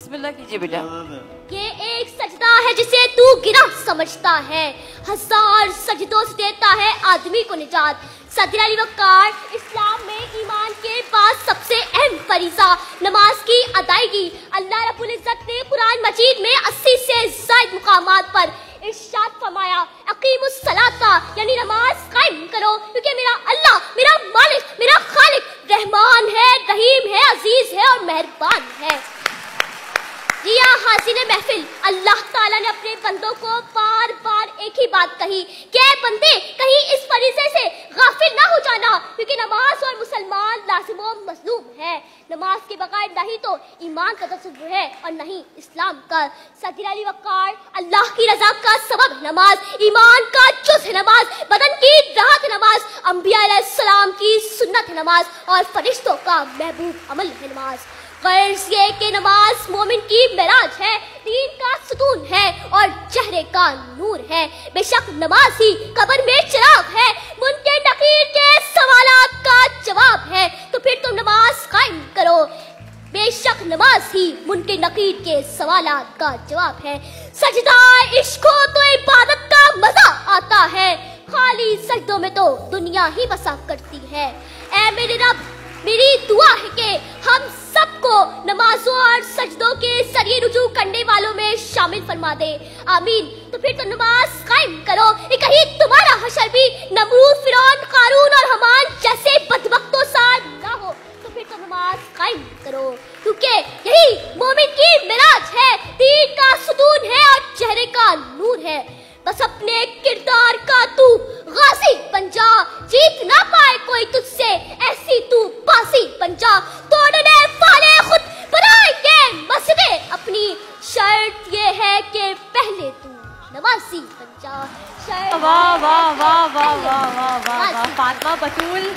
बिस्मिल्लाह कीजिए बेटा। ये एक सजदा है जिसे तू गिरा समझता है, हजार सजदों से देता है आदमी को निजात। सदर अली वक़ार, इस्लाम में ईमान के बाद सबसे अहम फरीज़ा नमाज की अदायगी। अल्लाह रब्बुल इज्जत ने कुरान मजीद में 80 से ज़ायद मुकामात पर इरशाद फरमाया, अकीमुस सलाता, यानी नमाज कायम करो, क्योंकि मेरा अल्लाह, मेरा मालिक, मेरा खालिक रहमान है, रहीम है, अजीज है और मेहरबान है। जी हाँ हासिन महफिल, अल्लाह ताला ने अपने बंदों को बार बार एक ही बात कही कि बंदे कहीं इस फरीज़े से गाफिल ना हो जाना, क्योंकि नमाज और मुसलमान लाजिमो मजलूम है। नमाज के बगैर नहीं तो ईमान का तसव्वुर है और नहीं इस्लाम का। सदर अली वक़ार, अल्लाह की रजा का सबब है नमाज, ईमान का जुज़ है नमाज, बदन की राहत है नमाज, अंबिया अलैहिस्सलाम की सुन्नत है नमाज और फरिश्तों का महबूब अमल है नमाज। गर्ज ये कि नमाज मोमिन की मेराज है, दीन का सुकून है और चेहरे का नूर है। बेशक नमाज ही कब्र में चिराग है, मुनकर नकीर के सवालात का जवाब है, तो फिर तुम नमाज कायम करो। बेशक नमाज ही मुनकर नकीर के सवालात का जवाब है। सजदा इश्क हो तो इबादत का मजा आता है, खाली सजदों में तो दुनिया ही बसा करती है। ऐ मेरे रब, मेरी दुआ है कि हम सबको नमाजों और सजदों के सरिये रुजू करने वालों में शामिल फरमा दे, आमीन। तो फिर तो नमाज कायम करो, कहीं तुम्हारा हशर भी नमरूद, फिरौन, कारून और हमान जैसे बदबख्तों सा ना हो। तो फिर तो नमाज कायम करो, क्योंकि यही मोमिन की मिराज है, दीन का सुकून है और चेहरे का नूर है। बस अपने किरदार का तू गाजी बन जा, जीत ना पाए कोई तुझसे, ऐसी तू बाजी बन जा। तोड़ने वाले खुद बनाएंगे मस्जिदें अपनी, शर्त ये है कि पहले तू नमाजी बन जा। वाह वाह वाह वाह वाह वाह वाह, फातिमा बतूल।